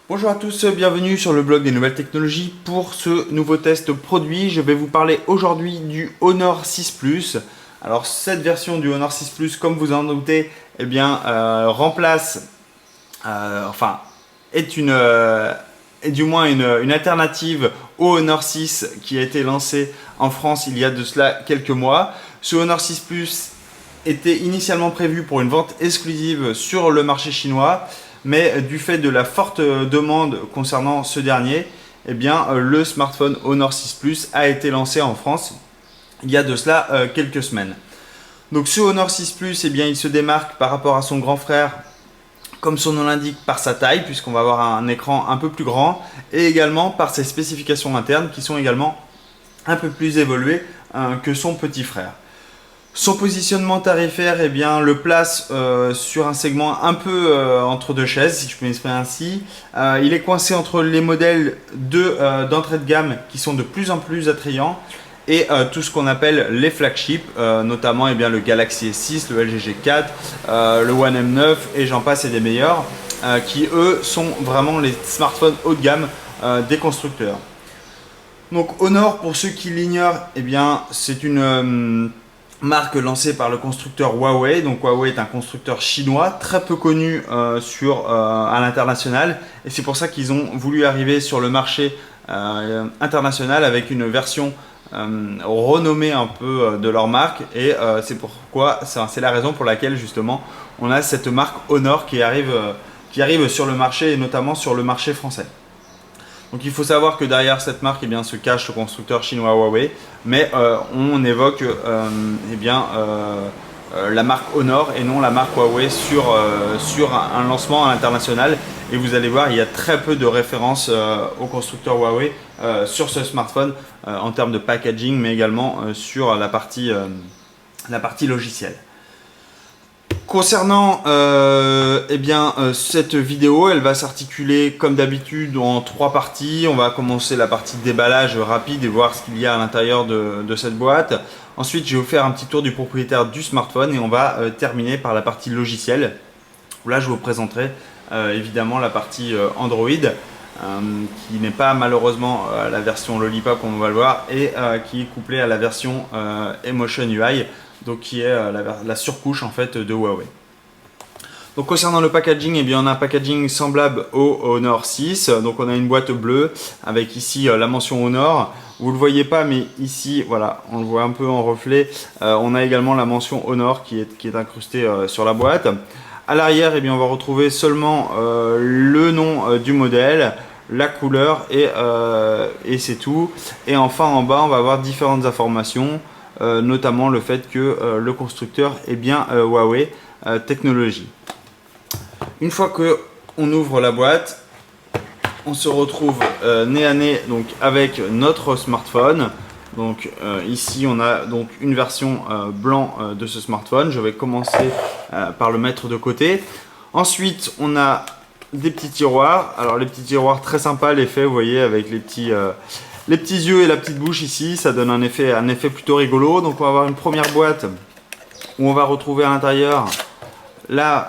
Bonjour à tous, bienvenue sur le blog des nouvelles technologies. Pour ce nouveau test produit, je vais vous parler aujourd'hui du Honor 6 Plus. Alors cette version du Honor 6 Plus, comme vous en doutez, remplace, est du moins une alternative au Honor 6 qui a été lancé en France il y a de cela quelques mois. Ce Honor 6 Plus était initialement prévu pour une vente exclusive sur le marché chinois. Mais du fait de la forte demande concernant ce dernier, le smartphone Honor 6 Plus a été lancé en France il y a de cela quelques semaines. Donc ce Honor 6 Plus, il se démarque par rapport à son grand frère, comme son nom l'indique, par sa taille, puisqu'on va avoir un écran un peu plus grand, et également par ses spécifications internes qui sont également un peu plus évoluées que son petit frère. Son positionnement tarifaire le place sur un segment un peu entre deux chaises, si je peux m'exprimer ainsi. Il est coincé entre les modèles d'entrée de gamme qui sont de plus en plus attrayants et tout ce qu'on appelle les flagships, notamment le Galaxy S6, le LG G4, le One M9 et j'en passe et des meilleurs, qui eux sont vraiment les smartphones haut de gamme des constructeurs. Donc Honor, pour ceux qui l'ignorent, c'est une marque lancée par le constructeur Huawei. Donc Huawei est un constructeur chinois très peu connu à l'international, et c'est pour ça qu'ils ont voulu arriver sur le marché international avec une version renommée un peu de leur marque, et c'est la raison pour laquelle justement on a cette marque Honor qui arrive sur le marché, et notamment sur le marché français. Donc il faut savoir que derrière cette marque se cache le constructeur chinois Huawei, mais on évoque la marque Honor et non la marque Huawei sur un lancement à l'international. Et vous allez voir, il y a très peu de références au constructeur Huawei sur ce smartphone en termes de packaging, mais également sur la partie logicielle. Concernant cette vidéo, elle va s'articuler comme d'habitude en trois parties. On va commencer la partie déballage rapide et voir ce qu'il y a à l'intérieur de cette boîte. Ensuite, je vais vous faire un petit tour du propriétaire du smartphone et on va terminer par la partie logicielle. Là, je vous présenterai évidemment la partie Android, qui n'est pas malheureusement la version Lollipop comme on va le voir, et qui est couplée à la version Emotion UI. Donc qui est la surcouche en fait de Huawei. Donc concernant le packaging, on a un packaging semblable au Honor 6. Donc on a une boîte bleue avec ici la mention Honor. Vous le voyez pas, mais ici voilà, on le voit un peu en reflet. On a également la mention Honor qui est incrustée sur la boîte. À l'arrière, on va retrouver seulement le nom du modèle, la couleur et c'est tout. Et enfin en bas, on va avoir différentes informations. Notamment le fait que le constructeur est bien Huawei Technologies. Une fois qu'on ouvre la boîte, on se retrouve nez à nez donc, avec notre smartphone. Donc ici on a donc une version blanc de ce smartphone. Je vais commencer par le mettre de côté. Ensuite on a des petits tiroirs. Alors les petits tiroirs très sympas, l'effet vous voyez avec les petits yeux et la petite bouche ici, ça donne un effet plutôt rigolo. Donc on va avoir une première boîte où on va retrouver à l'intérieur la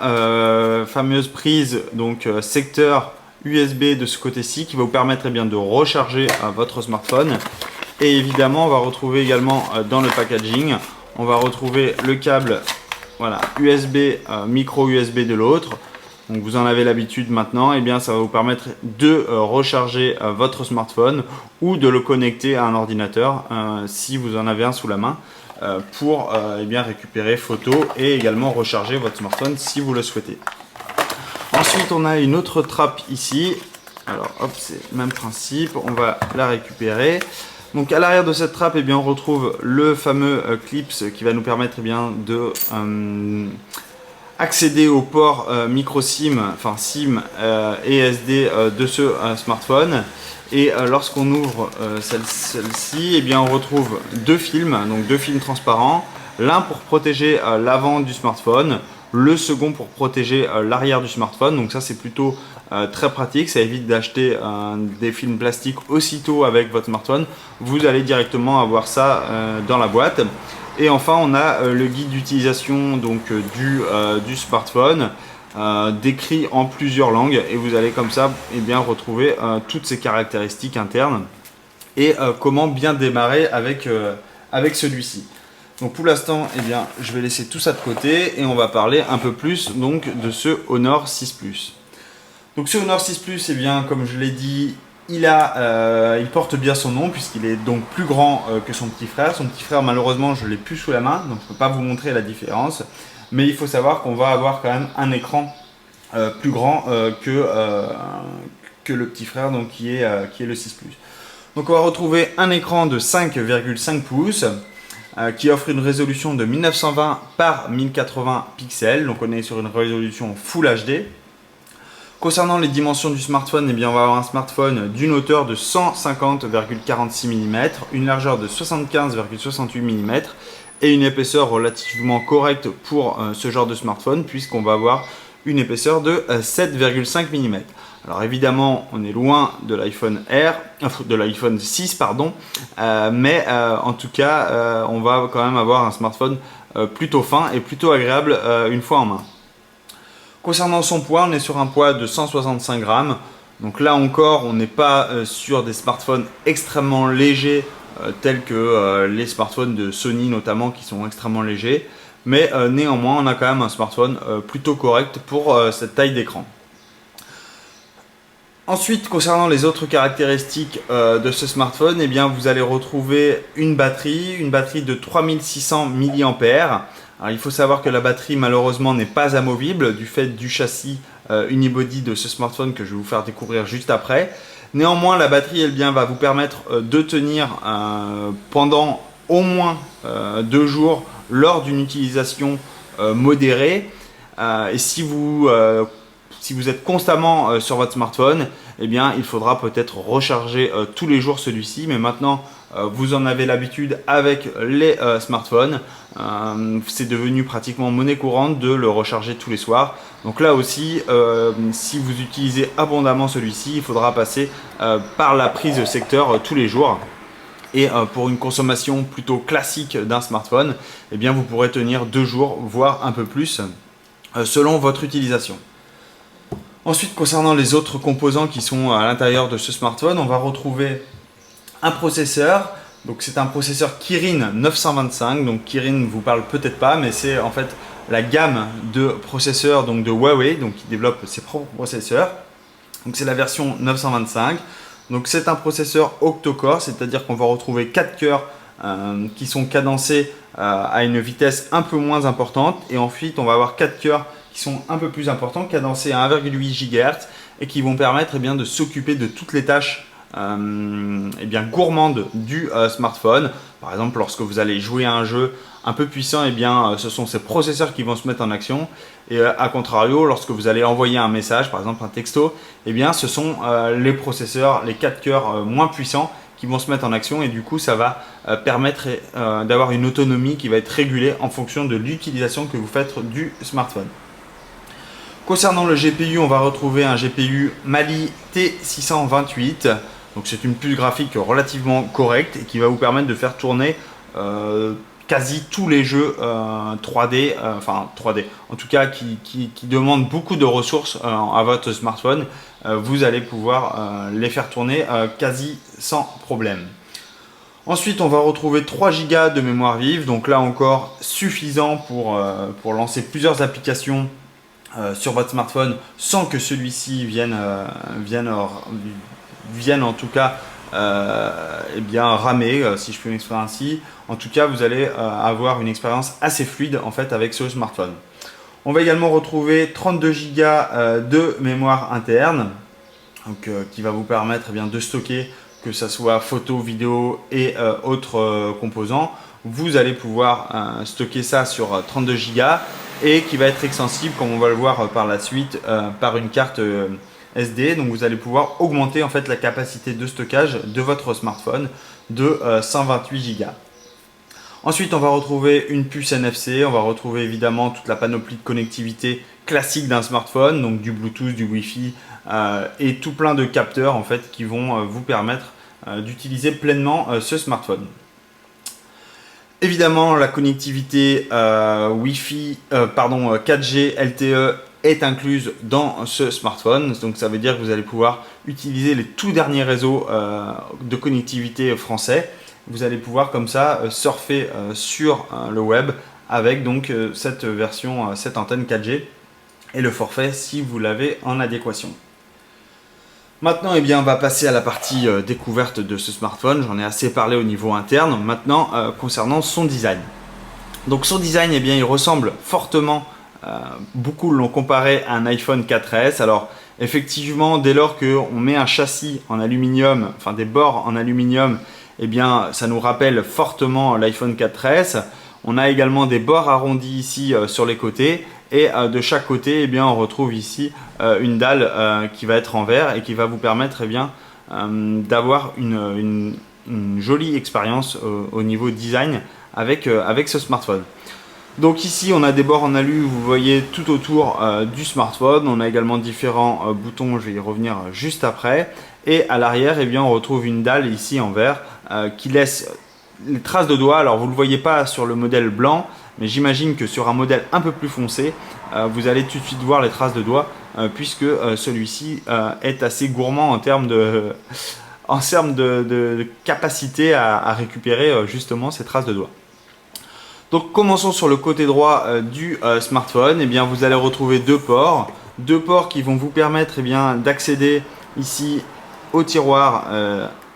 fameuse prise, donc secteur USB de ce côté-ci, qui va vous permettre de recharger votre smartphone. Et évidemment, on va retrouver également dans le packaging, on va retrouver le câble USB, micro USB de l'autre. Donc vous en avez l'habitude maintenant, ça va vous permettre de recharger votre smartphone ou de le connecter à un ordinateur si vous en avez un sous la main pour récupérer photos et également recharger votre smartphone si vous le souhaitez. Ensuite on a une autre trappe ici, alors hop, c'est le même principe, on va la récupérer. Donc à l'arrière de cette trappe on retrouve le fameux clips qui va nous permettre de accéder au port micro SIM, SIM et SD de ce smartphone. Et lorsqu'on ouvre celle-ci, on retrouve deux films transparents, l'un pour protéger l'avant du smartphone, le second pour protéger l'arrière du smartphone. Donc ça c'est plutôt très pratique, ça évite d'acheter des films plastiques aussitôt avec votre smartphone. Vous allez directement avoir ça dans la boîte. Et enfin on a le guide d'utilisation du smartphone décrit en plusieurs langues et vous allez comme ça retrouver toutes ces caractéristiques internes et comment bien démarrer avec celui-ci. Donc pour l'instant, je vais laisser tout ça de côté et on va parler un peu plus donc de ce Honor 6 Plus. Donc ce Honor 6 Plus, comme je l'ai dit, il porte bien son nom puisqu'il est donc plus grand que son petit frère. Son petit frère, malheureusement, je l'ai plus sous la main, donc je ne peux pas vous montrer la différence. Mais il faut savoir qu'on va avoir quand même un écran plus grand que le petit frère, donc qui est le 6 Plus. Donc on va retrouver un écran de 5,5 pouces. Qui offre une résolution de 1920 par 1080 pixels, donc on est sur une résolution Full HD. Concernant les dimensions du smartphone, on va avoir un smartphone d'une hauteur de 150,46 mm, une largeur de 75,68 mm et une épaisseur relativement correcte pour ce genre de smartphone puisqu'on va avoir une épaisseur de 7,5 mm. Alors évidemment, on est loin de l'iPhone 6, pardon, mais en tout cas, on va quand même avoir un smartphone plutôt fin et plutôt agréable une fois en main. Concernant son poids, on est sur un poids de 165 grammes. Donc là encore, on n'est pas sur des smartphones extrêmement légers, tels que les smartphones de Sony notamment, qui sont extrêmement légers. Mais néanmoins, on a quand même un smartphone plutôt correct pour cette taille d'écran. Ensuite, concernant les autres caractéristiques de ce smartphone, vous allez retrouver une batterie de 3600 mAh. Alors, il faut savoir que la batterie malheureusement n'est pas amovible du fait du châssis unibody de ce smartphone que je vais vous faire découvrir juste après. Néanmoins, la batterie va vous permettre de tenir pendant au moins 2 jours lors d'une utilisation modérée. Et si vous êtes constamment sur votre smartphone, il faudra peut-être recharger tous les jours celui-ci. Mais maintenant, vous en avez l'habitude avec les smartphones. C'est devenu pratiquement monnaie courante de le recharger tous les soirs. Donc là aussi, si vous utilisez abondamment celui-ci, il faudra passer par la prise secteur tous les jours. Et pour une consommation plutôt classique d'un smartphone, vous pourrez tenir 2 jours, voire un peu plus, selon votre utilisation. Ensuite, concernant les autres composants qui sont à l'intérieur de ce smartphone, on va retrouver un processeur. Donc c'est un processeur Kirin 925. Donc Kirin ne vous parle peut-être pas, mais c'est en fait la gamme de processeurs donc de Huawei, donc qui développe ses propres processeurs. Donc c'est la version 925. Donc c'est un processeur octa-core, c'est-à-dire qu'on va retrouver 4 cœurs qui sont cadencés à une vitesse un peu moins importante. Et ensuite, on va avoir 4 cœurs qui sont un peu plus importants, cadencés à 1,8 GHz et qui vont permettre de s'occuper de toutes les tâches gourmandes du smartphone. Par exemple, lorsque vous allez jouer à un jeu un peu puissant, ce sont ces processeurs qui vont se mettre en action. Et à contrario, lorsque vous allez envoyer un message, par exemple un texto, ce sont les processeurs, les 4 cœurs moins puissants qui vont se mettre en action et du coup ça va permettre d'avoir une autonomie qui va être régulée en fonction de l'utilisation que vous faites du smartphone. Concernant le GPU, on va retrouver un GPU Mali T628. Donc c'est une puce graphique relativement correcte et qui va vous permettre de faire tourner quasi tous les jeux 3D, en tout cas qui demandent beaucoup de ressources à votre smartphone. Vous allez pouvoir les faire tourner quasi sans problème. Ensuite, on va retrouver 3 Go de mémoire vive, donc là encore suffisant pour lancer plusieurs applications sur votre smartphone sans que celui-ci vienne en tout cas ramer, si je peux m'exprimer ainsi. En tout cas, vous allez avoir une expérience assez fluide en fait avec ce smartphone. On va également retrouver 32 Go de mémoire interne, donc, qui va vous permettre de stocker que ce soit photo, vidéo et autres composants. Vous allez pouvoir stocker ça sur 32 Go et qui va être extensible, comme on va le voir par la suite, par une carte SD. Donc vous allez pouvoir augmenter en fait la capacité de stockage de votre smartphone de 128 Go. Ensuite, on va retrouver une puce NFC, on va retrouver évidemment toute la panoplie de connectivité classique d'un smartphone, donc du Bluetooth, du Wi-Fi et tout plein de capteurs en fait qui vont vous permettre d'utiliser pleinement ce smartphone. Évidemment, la connectivité Wi-Fi, 4G LTE est incluse dans ce smartphone. Donc ça veut dire que vous allez pouvoir utiliser les tout derniers réseaux de connectivité français. Vous allez pouvoir comme ça surfer sur le web avec donc cette version, cette antenne 4G et le forfait si vous l'avez en adéquation. Maintenant, eh bien, on va passer à la partie découverte de ce smartphone. J'en ai assez parlé au niveau interne. Maintenant, concernant son design. Donc son design, eh bien, il ressemble fortement, beaucoup l'ont comparé à un iPhone 4S. Alors effectivement, dès lors qu'on met un châssis en aluminium, enfin des bords en aluminium, eh bien, ça nous rappelle fortement l'iPhone 4S. On a également des bords arrondis ici sur les côtés et de chaque côté, eh bien, on retrouve ici une dalle qui va être en verre et qui va vous permettre, eh bien, d'avoir une jolie expérience au niveau design avec ce smartphone. Donc ici on a des bords en alu, vous voyez tout autour du smartphone. On a également différents boutons, je vais y revenir juste après. Et à l'arrière, eh bien, on retrouve une dalle ici en verre qui laisse les traces de doigts. Alors vous ne le voyez pas sur le modèle blanc, mais j'imagine que sur un modèle un peu plus foncé, vous allez tout de suite voir les traces de doigts puisque celui-ci est assez gourmand en termes de capacité à récupérer justement ces traces de doigts. Donc commençons sur le côté droit du smartphone. Eh bien, vous allez retrouver deux ports qui vont vous permettre, eh bien, d'accéder ici au tiroir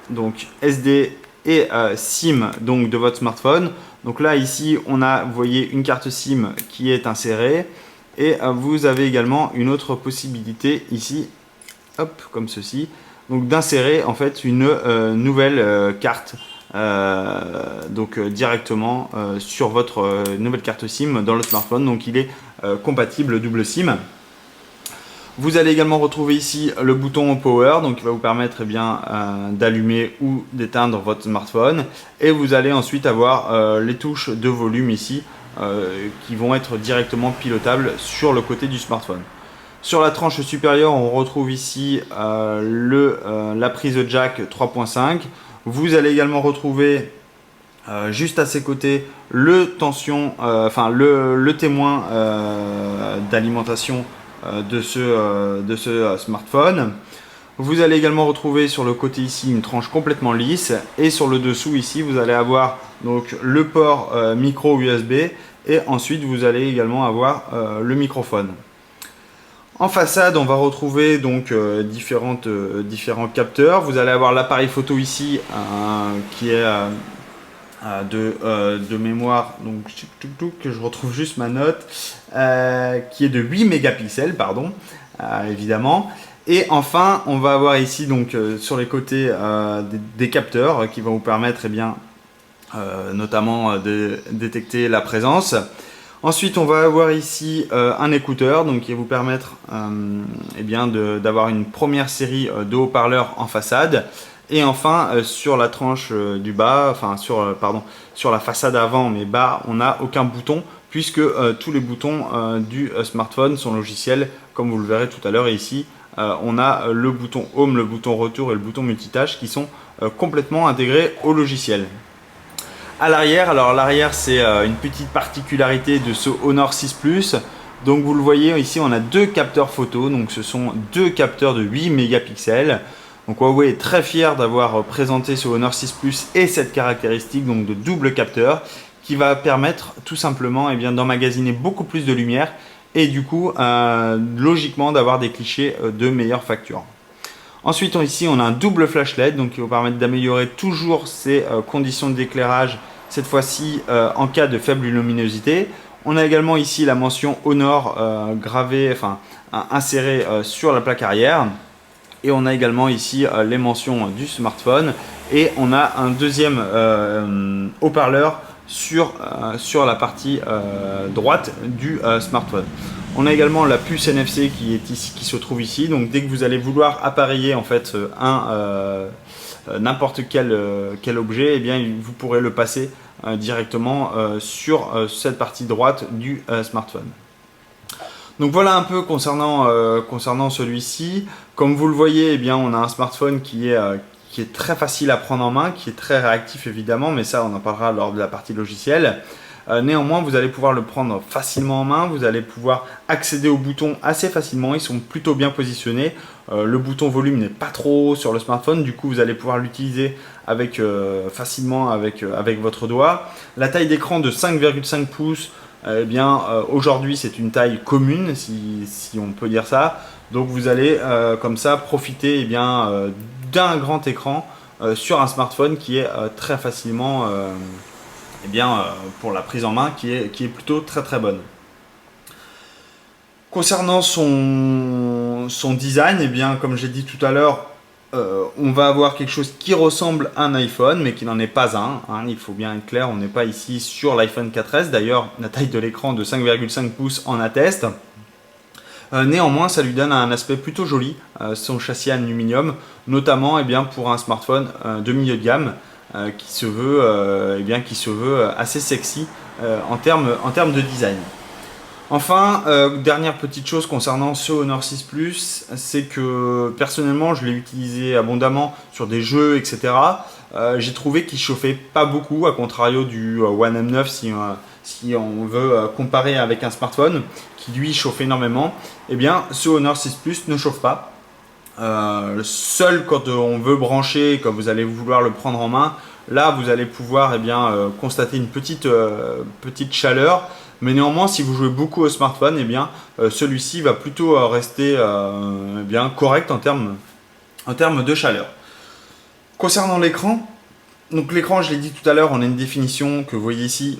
donc SD et SIM donc de votre smartphone. Donc là ici on a, vous voyez, une carte SIM qui est insérée et vous avez également une autre possibilité ici, hop, comme ceci, donc d'insérer en fait une nouvelle carte. Directement sur votre nouvelle carte SIM dans le smartphone. Donc il est compatible double SIM. Vous allez également retrouver ici le bouton Power, donc qui va vous permettre, eh bien, d'allumer ou d'éteindre votre smartphone. Et vous allez ensuite avoir les touches de volume ici qui vont être directement pilotables sur le côté du smartphone. Sur la tranche supérieure, on retrouve ici la prise jack 3.5. Vous allez également retrouver juste à ses côtés le témoin d'alimentation de ce smartphone. Vous allez également retrouver sur le côté ici une tranche complètement lisse et sur le dessous ici vous allez avoir donc le port micro USB et ensuite vous allez également avoir le microphone. En façade, on va retrouver donc différents capteurs. Vous allez avoir l'appareil photo ici qui est de mémoire, donc que je retrouve juste ma note, qui est de 8 mégapixels, pardon, évidemment. Et enfin, on va avoir ici donc sur les côtés des capteurs qui vont vous permettre, eh bien, notamment de détecter la présence. Ensuite, on va avoir ici un écouteur donc, qui va vous permettre eh bien, d'avoir une première série de haut-parleurs en façade. Et enfin, sur la tranche du bas, enfin sur la façade avant mais bas, on n'a aucun bouton puisque tous les boutons du smartphone sont logiciels comme vous le verrez tout à l'heure. Et ici, on a le bouton Home, le bouton Retour et le bouton Multitâche qui sont complètement intégrés au logiciel. À l'arrière, alors l'arrière c'est une petite particularité de ce Honor 6 Plus. Donc vous le voyez ici, on a deux capteurs photo, donc ce sont deux capteurs de 8 mégapixels. Donc Huawei est très fier d'avoir présenté ce Honor 6 Plus et cette caractéristique donc de double capteur qui va permettre tout simplement, eh bien, d'emmagasiner beaucoup plus de lumière et du coup logiquement d'avoir des clichés de meilleure facture. Ensuite ici on a un double flash LED donc qui va permettre d'améliorer toujours ces conditions d'éclairage, cette fois-ci en cas de faible luminosité. On a également ici la mention Honor gravée, enfin insérée sur la plaque arrière. Et on a également ici les mentions du smartphone et on a un deuxième haut-parleur sur la partie droite du smartphone. On a également la puce NFC qui est ici, qui se trouve ici. Donc dès que vous allez vouloir appareiller en fait n'importe quel objet, eh bien vous pourrez le passer directement sur cette partie droite du smartphone. Donc voilà un peu concernant celui-ci. Comme vous le voyez, eh bien, on a un smartphone qui est très facile à prendre en main, qui est très réactif évidemment, mais ça on en parlera lors de la partie logicielle. Néanmoins, vous allez pouvoir le prendre facilement en main, vous allez pouvoir accéder aux boutons assez facilement, ils sont plutôt bien positionnés. Le bouton volume n'est pas trop haut sur le smartphone, du coup vous allez pouvoir l'utiliser avec, facilement avec votre doigt. La taille d'écran de 5,5 pouces, aujourd'hui c'est une taille commune, si on peut dire ça. Donc vous allez comme ça profiter d'un grand écran sur un smartphone qui est très facilement pour la prise en main qui est plutôt très très bonne. Concernant son design, comme j'ai dit tout à l'heure, on va avoir quelque chose qui ressemble à un iPhone, mais qui n'en est pas un. Il faut bien être clair, on n'est pas ici sur l'iPhone 4S. D'ailleurs, la taille de l'écran de 5,5 pouces en atteste. Néanmoins, ça lui donne un aspect plutôt joli, son châssis aluminium, notamment pour un smartphone de milieu de gamme qui se veut assez sexy en termes de design. Enfin, dernière petite chose concernant ce Honor 6 Plus, c'est que personnellement je l'ai utilisé abondamment sur des jeux, etc. J'ai trouvé qu'il chauffait pas beaucoup, à contrario du One M9 si on veut comparer avec un smartphone qui lui chauffe énormément. Ce Honor 6 Plus ne chauffe pas. Seul quand on veut brancher, quand vous allez vouloir le prendre en main, là vous allez pouvoir constater une petite chaleur. Mais néanmoins, si vous jouez beaucoup au smartphone, celui-ci va plutôt rester correct en termes de chaleur. Concernant l'écran, donc l'écran, je l'ai dit tout à l'heure, on a une définition que vous voyez ici,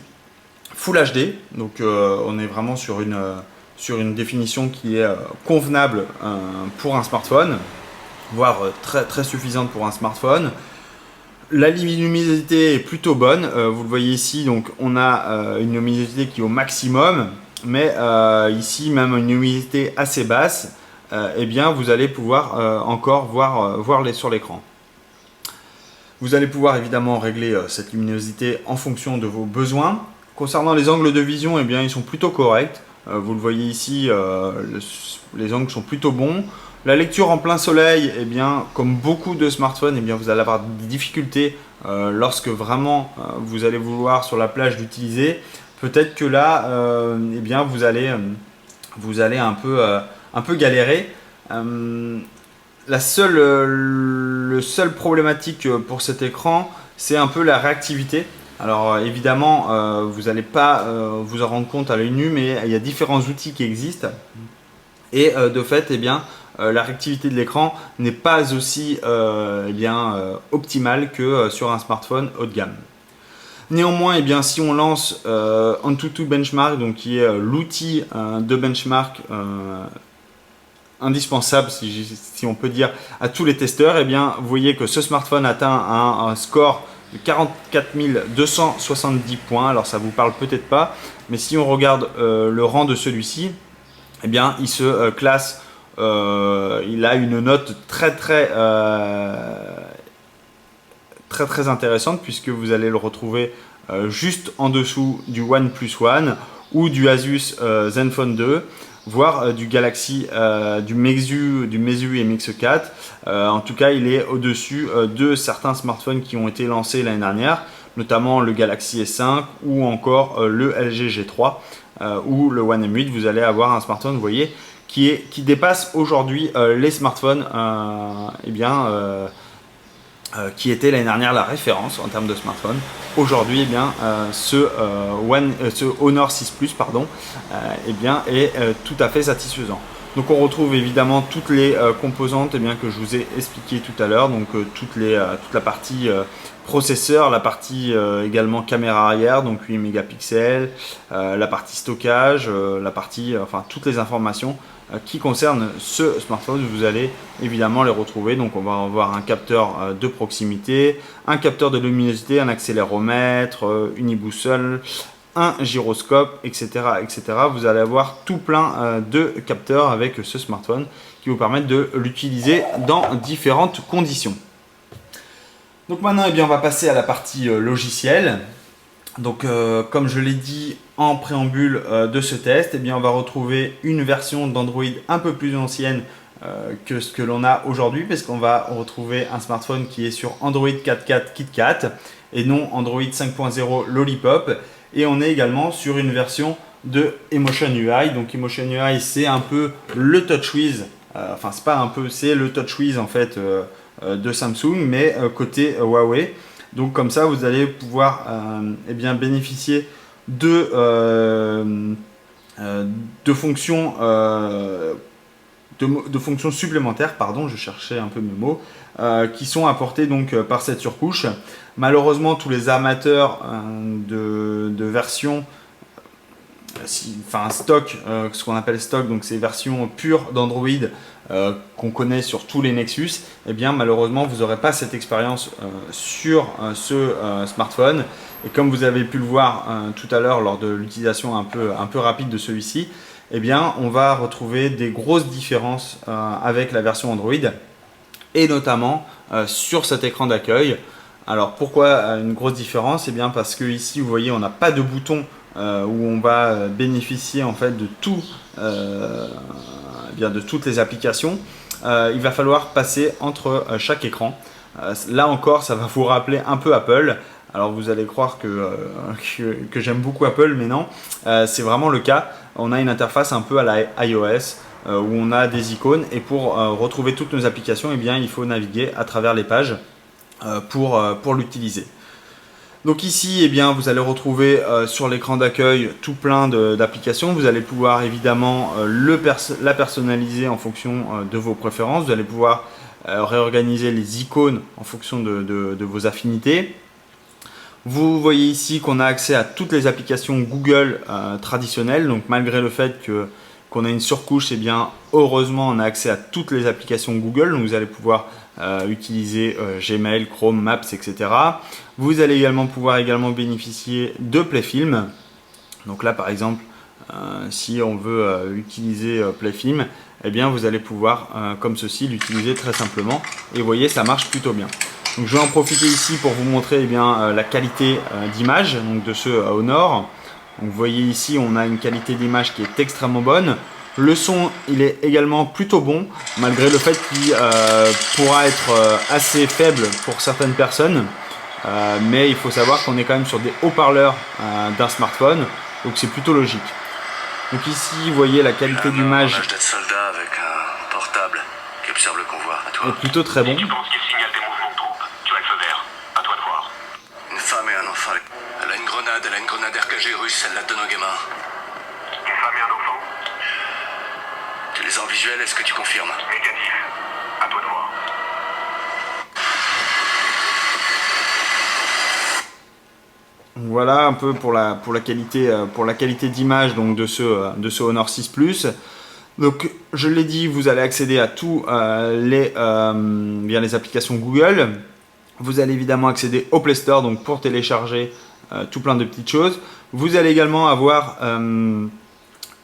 Full HD. Donc on est vraiment sur une définition qui est convenable pour un smartphone, voire très, très suffisante pour un smartphone. La luminosité est plutôt bonne, vous le voyez ici, donc on a une luminosité qui est au maximum, mais ici même une luminosité assez basse, vous allez pouvoir encore voir sur l'écran. Vous allez pouvoir évidemment régler cette luminosité en fonction de vos besoins. Concernant les angles de vision, ils sont plutôt corrects, vous le voyez ici, les angles sont plutôt bons. La lecture en plein soleil, comme beaucoup de smartphones, vous allez avoir des difficultés lorsque vraiment vous allez vouloir sur la plage l'utiliser. Peut-être que là, vous allez un peu galérer. La seule problématique pour cet écran, c'est un peu la réactivité. Alors évidemment, vous n'allez pas vous en rendre compte à l'œil nu, mais il y a différents outils qui existent. Et de fait, la réactivité de l'écran n'est pas aussi optimale que sur un smartphone haut de gamme. Néanmoins, si on lance AnTuTu Benchmark, donc qui est l'outil de benchmark indispensable, si on peut dire, à tous les testeurs, vous voyez que ce smartphone atteint un score de 44 270 points. Alors ça vous parle peut-être pas, mais si on regarde le rang de celui-ci, il se classe. Il a une note très intéressante, puisque vous allez le retrouver juste en dessous du OnePlus One ou du Asus Zenfone 2, voire du Galaxy, du Meizu MX4. En tout cas, il est au-dessus de certains smartphones qui ont été lancés l'année dernière, notamment le Galaxy S5 ou encore le LG G3 ou le One M8. Vous allez avoir un smartphone, vous voyez, qui dépasse aujourd'hui les smartphones qui étaient l'année dernière la référence en termes de smartphone. Aujourd'hui, ce Honor 6 Plus est tout à fait satisfaisant. Donc on retrouve évidemment toutes les composantes que je vous ai expliquées tout à l'heure, donc toute la partie processeur, la partie également caméra arrière, donc 8 mégapixels, la partie stockage, toutes les informations qui concernent ce smartphone, vous allez évidemment les retrouver. Donc on va avoir un capteur de proximité, un capteur de luminosité, un accéléromètre, une e-boussole, un gyroscope, etc., etc. Vous allez avoir tout plein de capteurs avec ce smartphone qui vous permettent de l'utiliser dans différentes conditions. Donc maintenant, on va passer à la partie logicielle. Donc comme je l'ai dit en préambule de ce test, on va retrouver une version d'Android un peu plus ancienne que ce que l'on a aujourd'hui, parce qu'on va retrouver un smartphone qui est sur Android 4.4 KitKat et non Android 5.0 Lollipop. Et on est également sur une version de Emotion UI. Donc Emotion UI, c'est un peu le TouchWiz, enfin c'est pas un peu, c'est le TouchWiz en fait de Samsung, mais côté Huawei. Donc comme ça, vous allez pouvoir eh bien, bénéficier de fonctions de fonctions supplémentaires, pardon, je cherchais un peu mes mots, qui sont apportées donc par cette surcouche. Malheureusement, tous les amateurs de versions stock, ce qu'on appelle stock, donc ces versions pures d'Android qu'on connaît sur tous les Nexus, eh bien malheureusement vous n'aurez pas cette expérience sur ce smartphone. Et comme vous avez pu le voir tout à l'heure lors de l'utilisation un peu rapide de celui-ci, eh bien on va retrouver des grosses différences avec la version Android, et notamment sur cet écran d'accueil. Alors pourquoi une grosse différence? Eh bien parce que ici vous voyez on n'a pas de bouton où on va bénéficier en fait de tout, de toutes les applications. Il va falloir passer entre chaque écran. Là encore, ça va vous rappeler un peu Apple. Alors vous allez croire que j'aime beaucoup Apple, mais non, c'est vraiment le cas. On a une interface un peu à la iOS où on a des icônes, et pour retrouver toutes nos applications, eh bien, il faut naviguer à travers les pages pour l'utiliser. Donc ici, eh bien, vous allez retrouver sur l'écran d'accueil tout plein d'applications. Vous allez pouvoir évidemment la personnaliser en fonction de vos préférences. Vous allez pouvoir réorganiser les icônes en fonction de vos affinités. Vous voyez ici qu'on a accès à toutes les applications Google traditionnelles. Donc malgré le fait qu'on a une surcouche, eh bien, heureusement on a accès à toutes les applications Google. Donc vous allez pouvoir utiliser Gmail, Chrome, Maps, etc. Vous allez également pouvoir bénéficier de Playfilm. Donc là par exemple, si on veut utiliser Playfilm, eh bien vous allez pouvoir comme ceci l'utiliser très simplement, et vous voyez ça marche plutôt bien. Donc je vais en profiter ici pour vous montrer eh bien, la qualité d'image de ce Honor. Donc, vous voyez ici on a une qualité d'image qui est extrêmement bonne. Le son, il est également plutôt bon, malgré le fait qu'il pourra être assez faible pour certaines personnes. Mais il faut savoir qu'on est quand même sur des haut-parleurs d'un smartphone, donc c'est plutôt logique. Donc ici, vous voyez la qualité d'image avec un portable qui observe le convoi. À toi. Est plutôt très bon. Tu penses qu'il signale des mouvements de troupes? Tu as le feu vert. À toi de voir. Une femme et un enfant. Elle a une grenade RKG russe, elle la donne au gamin. Une femme et un enfant? Tu les as en visuel, est-ce que tu confirmes? Négatif. À toi de voir. Voilà un peu pour la qualité d'image donc de ce Honor 6 Plus. Donc je l'ai dit, vous allez accéder à tous les applications Google. Vous allez évidemment accéder au Play Store donc pour télécharger tout plein de petites choses. Vous allez également avoir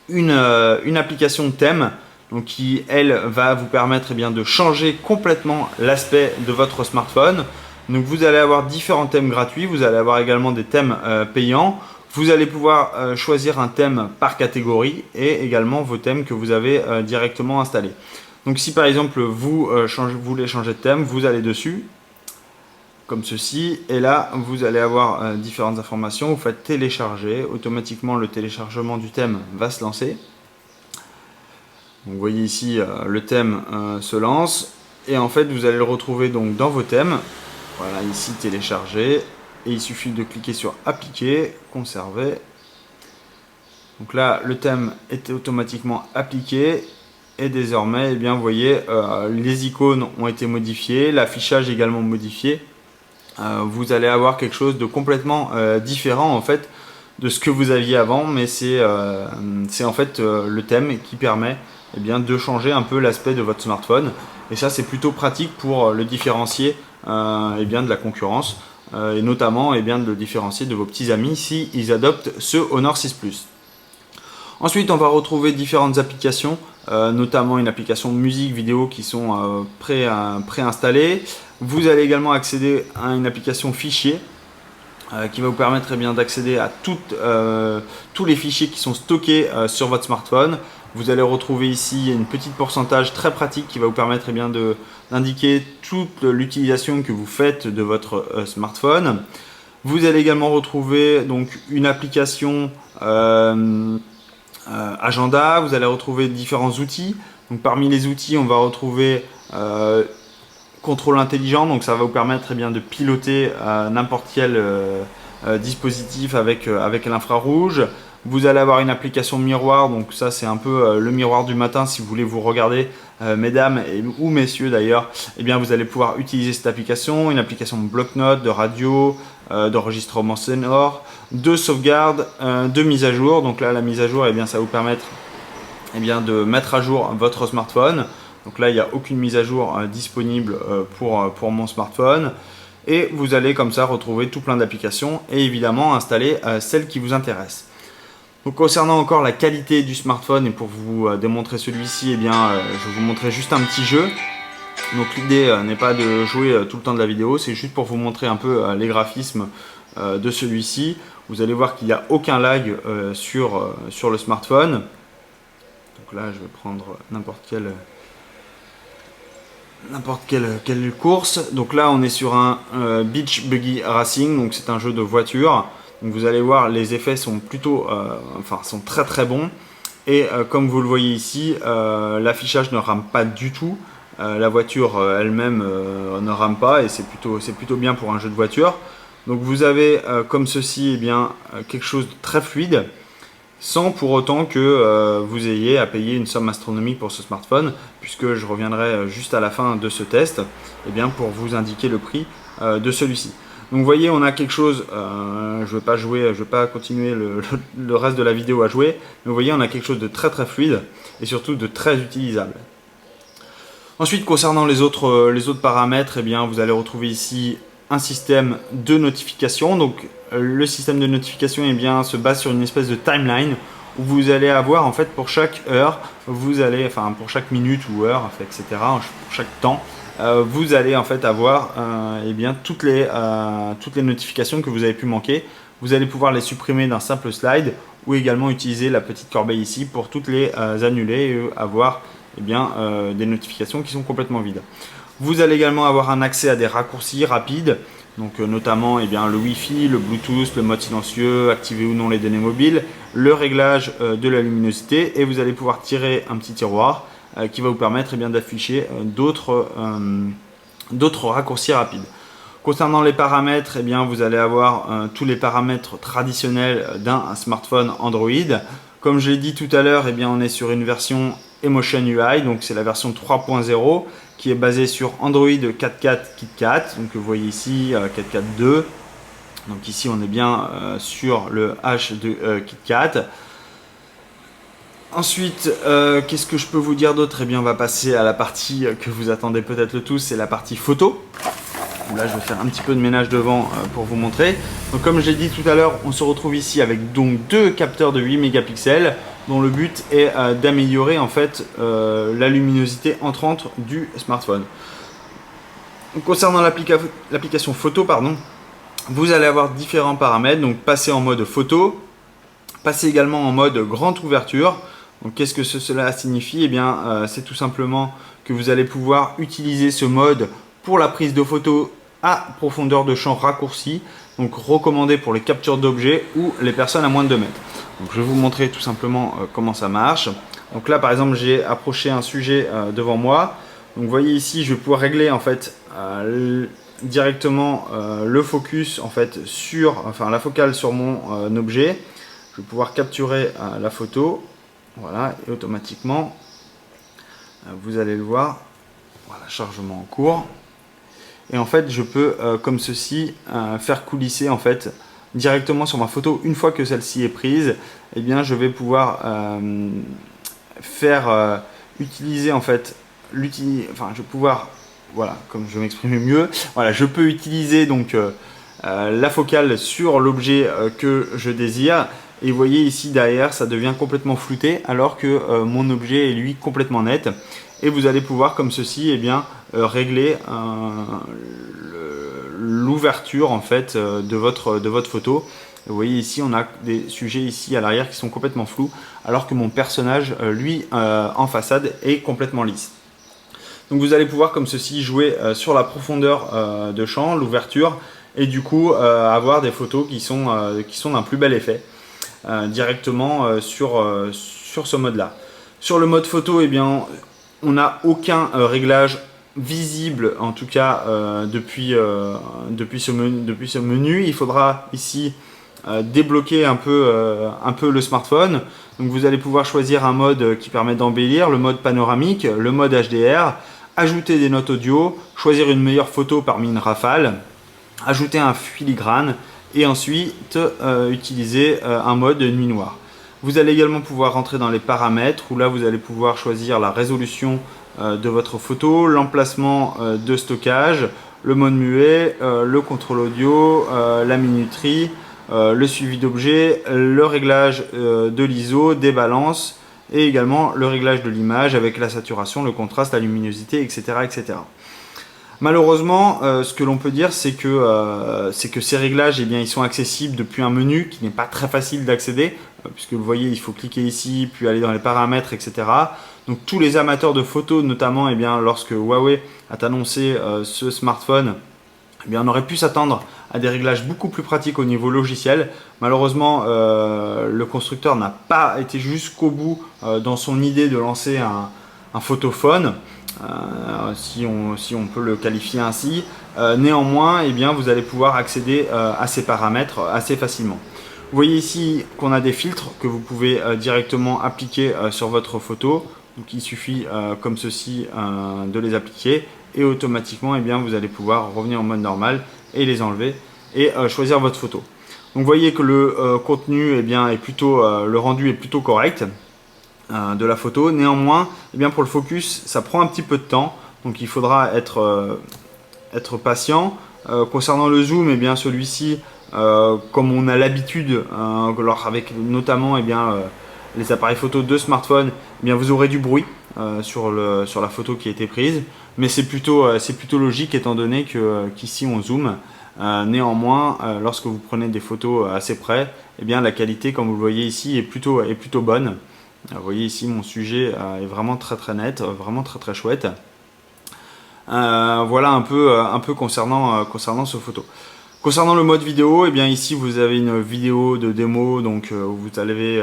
une application thème donc qui elle va vous permettre eh bien, de changer complètement l'aspect de votre smartphone. Donc vous allez avoir différents thèmes gratuits, vous allez avoir également des thèmes payants. Vous allez pouvoir choisir un thème par catégorie et également vos thèmes que vous avez directement installés. Donc si par exemple vous voulez changer de thème, vous allez dessus comme ceci, et là vous allez avoir différentes informations. Vous faites télécharger, automatiquement le téléchargement du thème va se lancer. Donc, vous voyez ici le thème se lance, et en fait vous allez le retrouver donc dans vos thèmes. Voilà, ici télécharger, et il suffit de cliquer sur appliquer, conserver. Donc là le thème est automatiquement appliqué, et désormais eh bien, vous voyez les icônes ont été modifiées, l'affichage également modifié. Vous allez avoir quelque chose de complètement différent en fait de ce que vous aviez avant, mais c'est en fait le thème qui permet eh bien, de changer un peu l'aspect de votre smartphone, et ça c'est plutôt pratique pour le différencier eh bien, de la concurrence, et notamment eh bien, de le différencier de vos petits amis si ils adoptent ce Honor 6 Plus. Ensuite on va retrouver différentes applications, notamment une application musique vidéo qui sont préinstallées. Vous allez également accéder à une application fichier qui va vous permettre eh bien, d'accéder à tous les fichiers qui sont stockés sur votre smartphone. Vous allez retrouver ici une petite pourcentage très pratique qui va vous permettre eh bien, d'indiquer toute l'utilisation que vous faites de votre smartphone. Vous allez également retrouver donc une application agenda, vous allez retrouver différents outils. Donc parmi les outils, on va retrouver contrôle intelligent, donc ça va vous permettre eh bien, de piloter n'importe quel dispositif avec l'infrarouge. Vous allez avoir une application miroir, donc ça c'est un peu le miroir du matin si vous voulez vous regarder, mesdames ou messieurs d'ailleurs, eh bien vous allez pouvoir utiliser cette application, une application bloc-notes, de radio, d'enregistrement sonore, de sauvegarde, de mise à jour. Donc là la mise à jour, eh bien, ça va vous permettre eh bien, de mettre à jour votre smartphone. Donc là il n'y a aucune mise à jour disponible pour mon smartphone. Et vous allez comme ça retrouver tout plein d'applications et évidemment installer celles qui vous intéressent. Donc concernant encore la qualité du smartphone, et pour vous démontrer celui-ci, eh bien, je vais vous montrer juste un petit jeu. Donc l'idée n'est pas de jouer tout le temps de la vidéo, c'est juste pour vous montrer un peu les graphismes de celui-ci. Vous allez voir qu'il n'y a aucun lag sur le smartphone. Donc là je vais prendre n'importe quelle course. Donc là on est sur un Beach Buggy Racing, donc c'est un jeu de voiture. Donc vous allez voir, les effets sont plutôt, sont très très bons. Et comme vous le voyez ici, l'affichage ne rame pas du tout. La voiture elle-même ne rame pas et c'est plutôt bien pour un jeu de voiture. Donc vous avez comme ceci eh bien, quelque chose de très fluide, sans pour autant que vous ayez à payer une somme astronomique pour ce smartphone, puisque je reviendrai juste à la fin de ce test eh bien, pour vous indiquer le prix de celui-ci. Donc vous voyez, on a quelque chose, je ne vais pas continuer le reste de la vidéo à jouer, mais vous voyez, on a quelque chose de très très fluide et surtout de très utilisable. Ensuite, concernant les autres paramètres, eh bien, vous allez retrouver ici un système de notification. Donc le système de notification eh bien, se base sur une espèce de timeline où vous allez avoir en fait pour chaque heure, pour chaque minute ou heure, etc., pour chaque temps, vous allez en fait avoir eh bien, toutes les notifications que vous avez pu manquer. Vous allez pouvoir les supprimer d'un simple slide ou également utiliser la petite corbeille ici pour toutes les annuler et avoir eh bien, des notifications qui sont complètement vides. Vous allez également avoir un accès à des raccourcis rapides, donc notamment eh bien, le Wi-Fi, le Bluetooth, le mode silencieux, activer ou non les données mobiles, le réglage de la luminosité et vous allez pouvoir tirer un petit tiroir qui va vous permettre eh bien, d'afficher d'autres raccourcis rapides. Concernant les paramètres, eh bien, vous allez avoir tous les paramètres traditionnels d'un smartphone Android. Comme je l'ai dit tout à l'heure, eh bien, on est sur une version Emotion UI, donc c'est la version 3.0 qui est basée sur Android 4.4 KitKat. Donc vous voyez ici 4.4.2. Donc ici on est bien sur le H de KitKat. Ensuite, qu'est-ce que je peux vous dire d'autre? Eh bien, on va passer à la partie que vous attendez peut-être le tous, c'est la partie photo. Là, je vais faire un petit peu de ménage devant pour vous montrer. Donc, comme je l'ai dit tout à l'heure, on se retrouve ici avec donc deux capteurs de 8 mégapixels dont le but est d'améliorer en fait la luminosité entrante du smartphone. Donc, concernant l'application photo, vous allez avoir différents paramètres. Donc, passer en mode photo, passer également en mode grande ouverture. Donc, qu'est-ce que cela signifie? Eh bien, c'est tout simplement que vous allez pouvoir utiliser ce mode pour la prise de photos à profondeur de champ raccourcie, donc recommandé pour les captures d'objets ou les personnes à moins de 2 mètres. Donc, je vais vous montrer tout simplement comment ça marche. Donc là, par exemple, j'ai approché un sujet devant moi. Donc, vous voyez ici, je vais pouvoir régler en fait directement le focus en fait la focale sur mon objet. Je vais pouvoir capturer la photo, voilà, et automatiquement, vous allez le voir, voilà, chargement en cours. Et en fait, je peux, comme ceci, faire coulisser en fait directement sur ma photo. Une fois que celle-ci est prise, eh bien, je vais pouvoir faire utiliser en fait je vais pouvoir, voilà, comme je vais m'exprimer mieux, voilà, je peux utiliser donc la focale sur l'objet que je désire. Et vous voyez ici derrière, ça devient complètement flouté alors que mon objet est lui complètement net. Et vous allez pouvoir comme ceci eh bien, régler l'ouverture en fait de votre photo. Et vous voyez ici, on a des sujets ici à l'arrière qui sont complètement flous alors que mon personnage, lui, en façade est complètement lisse. Donc vous allez pouvoir comme ceci jouer sur la profondeur de champ, l'ouverture et du coup avoir des photos qui sont d'un plus bel effet directement sur ce mode là. Sur le mode photo, eh bien, on n'a aucun réglage visible, en tout cas depuis ce menu. Il faudra ici débloquer un peu le smartphone. Donc vous allez pouvoir choisir un mode qui permet d'embellir, le mode panoramique, le mode HDR, ajouter des notes audio, choisir une meilleure photo parmi une rafale, ajouter un filigrane et ensuite utiliser un mode nuit noire. Vous allez également pouvoir rentrer dans les paramètres où là vous allez pouvoir choisir la résolution de votre photo, l'emplacement de stockage, le mode muet, le contrôle audio, la minuterie, le suivi d'objets, le réglage de l'ISO, des balances et également le réglage de l'image avec la saturation, le contraste, la luminosité, etc. etc. Malheureusement, ce que l'on peut dire, c'est que ces réglages, eh bien, ils sont accessibles depuis un menu qui n'est pas très facile d'accéder, puisque vous voyez, il faut cliquer ici, puis aller dans les paramètres, etc. Donc tous les amateurs de photos, notamment, eh bien, lorsque Huawei a annoncé ce smartphone, eh bien, on aurait pu s'attendre à des réglages beaucoup plus pratiques au niveau logiciel. Malheureusement, le constructeur n'a pas été jusqu'au bout dans son idée de lancer un photophone. Si on peut le qualifier ainsi. Néanmoins, eh bien, vous allez pouvoir accéder à ces paramètres assez facilement. Vous voyez ici qu'on a des filtres que vous pouvez directement appliquer sur votre photo. Donc il suffit comme ceci de les appliquer et automatiquement, eh bien, vous allez pouvoir revenir en mode normal et les enlever et choisir votre photo. Donc vous voyez que le contenu, eh bien, le rendu est plutôt correct de la photo. Néanmoins, eh bien, pour le focus, ça prend un petit peu de temps, donc il faudra être patient. Concernant le zoom, eh bien, celui-ci, comme on a l'habitude, avec notamment eh bien, les appareils photo de smartphone, eh bien, vous aurez du bruit sur la photo qui a été prise, mais c'est plutôt logique étant donné qu'ici on zoome. Néanmoins, lorsque vous prenez des photos assez près, eh bien, la qualité, comme vous le voyez ici, est plutôt bonne. Vous voyez ici mon sujet est vraiment très net, vraiment très chouette. Voilà un peu concernant ce photo. Concernant le mode vidéo, eh bien ici vous avez une vidéo de démo, donc vous allez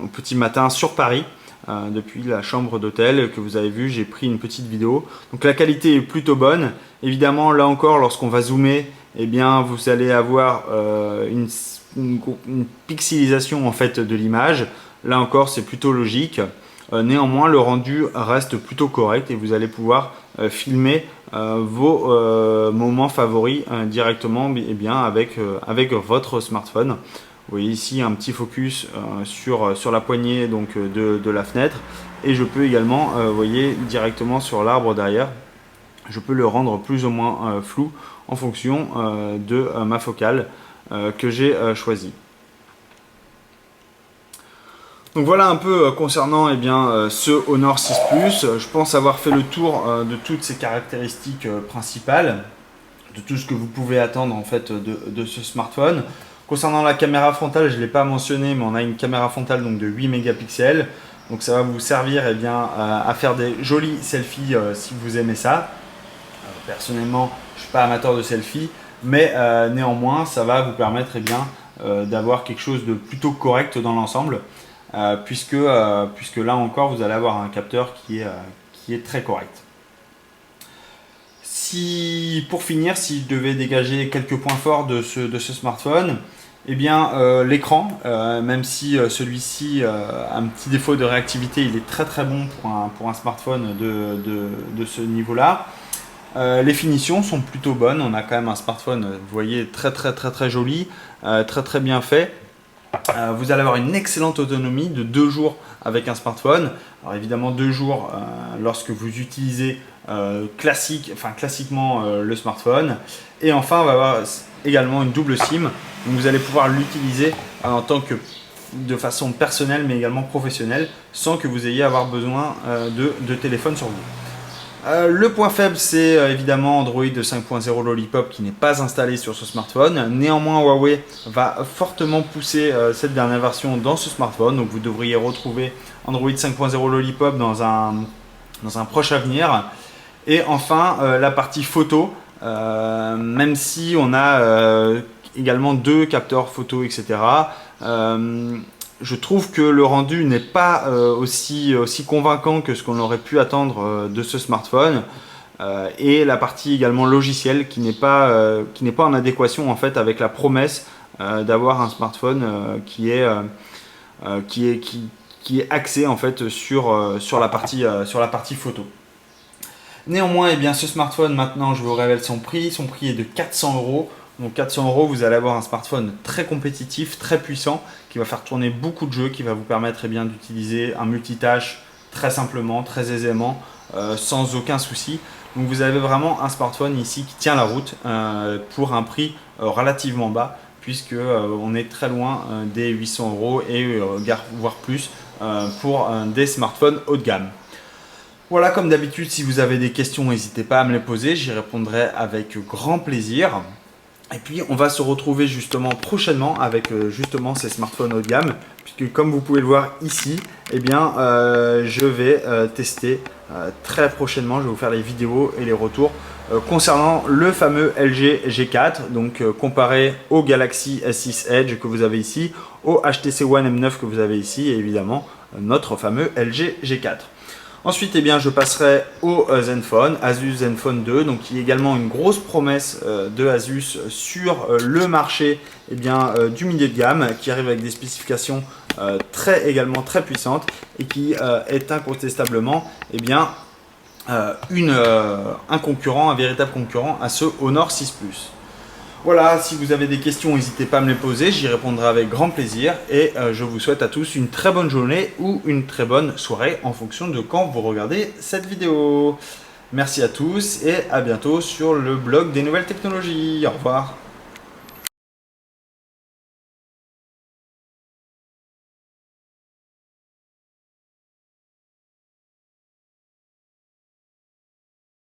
au petit matin sur Paris, depuis la chambre d'hôtel que vous avez vu, j'ai pris une petite vidéo. Donc la qualité est plutôt bonne. Évidemment, là encore, lorsqu'on va zoomer, eh bien vous allez avoir une pixelisation en fait de l'image. Là encore, c'est plutôt logique. Néanmoins, le rendu reste plutôt correct et vous allez pouvoir filmer vos moments favoris directement eh bien, avec votre smartphone. Vous voyez ici un petit focus sur la poignée donc, de la fenêtre et je peux également, voyez, directement sur l'arbre derrière, je peux le rendre plus ou moins flou en fonction de ma focale que j'ai choisie. Donc voilà un peu concernant eh bien, ce Honor 6 Plus. Je pense avoir fait le tour de toutes ces caractéristiques principales, de tout ce que vous pouvez attendre en fait de ce smartphone. Concernant la caméra frontale, je ne l'ai pas mentionné, mais on a une caméra frontale donc, de 8 mégapixels. Donc ça va vous servir eh bien, à faire des jolis selfies si vous aimez ça. Personnellement, je ne suis pas amateur de selfies, mais néanmoins, ça va vous permettre eh bien, d'avoir quelque chose de plutôt correct dans l'ensemble. Puisque là encore vous allez avoir un capteur qui est très correct. Pour finir, si je devais dégager quelques points forts de ce smartphone, eh bien l'écran, même si celui-ci a un petit défaut de réactivité, il est très bon pour un smartphone de ce niveau-là. Les finitions sont plutôt bonnes, on a quand même un smartphone, vous voyez, très joli, très bien fait. Vous allez avoir une excellente autonomie de 2 jours avec un smartphone. Alors évidemment 2 jours lorsque vous utilisez classiquement le smartphone. Et enfin on va avoir également une double SIM. Donc vous allez pouvoir l'utiliser en tant que de façon personnelle mais également professionnelle sans que vous ayez à avoir besoin de téléphone sur vous. Le point faible, c'est évidemment Android 5.0 Lollipop qui n'est pas installé sur ce smartphone. Néanmoins, Huawei va fortement pousser cette dernière version dans ce smartphone. Donc vous devriez retrouver Android 5.0 Lollipop dans un proche avenir. Et enfin, la partie photo même si on a également 2 capteurs photo, etc. Je trouve que le rendu n'est pas aussi convaincant que ce qu'on aurait pu attendre de ce smartphone. Et la partie également logicielle qui n'est pas en adéquation en fait avec la promesse d'avoir un smartphone qui est axé en fait sur la partie photo. Néanmoins, eh bien, ce smartphone, maintenant, je vous révèle son prix. Son prix est de 400 euros. Donc 400 euros, vous allez avoir un smartphone très compétitif, très puissant, qui va faire tourner beaucoup de jeux, qui va vous permettre eh bien, d'utiliser un multitâche très simplement, très aisément, sans aucun souci. Donc vous avez vraiment un smartphone ici qui tient la route pour un prix relativement bas, puisque on est très loin des 800 euros et voire plus pour des smartphones haut de gamme. Voilà, comme d'habitude, si vous avez des questions, n'hésitez pas à me les poser, j'y répondrai avec grand plaisir. Et puis on va se retrouver justement prochainement avec justement ces smartphones haut de gamme, puisque comme vous pouvez le voir ici, eh bien, je vais tester très prochainement, je vais vous faire les vidéos et les retours concernant le fameux LG G4, donc comparé au Galaxy S6 Edge que vous avez ici, au HTC One M9 que vous avez ici et évidemment notre fameux LG G4. Ensuite, eh bien, je passerai au Zenfone, Asus Zenfone 2, donc qui est également une grosse promesse de Asus sur le marché eh bien, du milieu de gamme, qui arrive avec des spécifications également très puissantes et qui est incontestablement eh bien, un concurrent, un véritable concurrent à ce Honor 6 Plus. Voilà, si vous avez des questions, n'hésitez pas à me les poser, j'y répondrai avec grand plaisir et je vous souhaite à tous une très bonne journée ou une très bonne soirée en fonction de quand vous regardez cette vidéo. Merci à tous et à bientôt sur le blog des nouvelles technologies. Au revoir.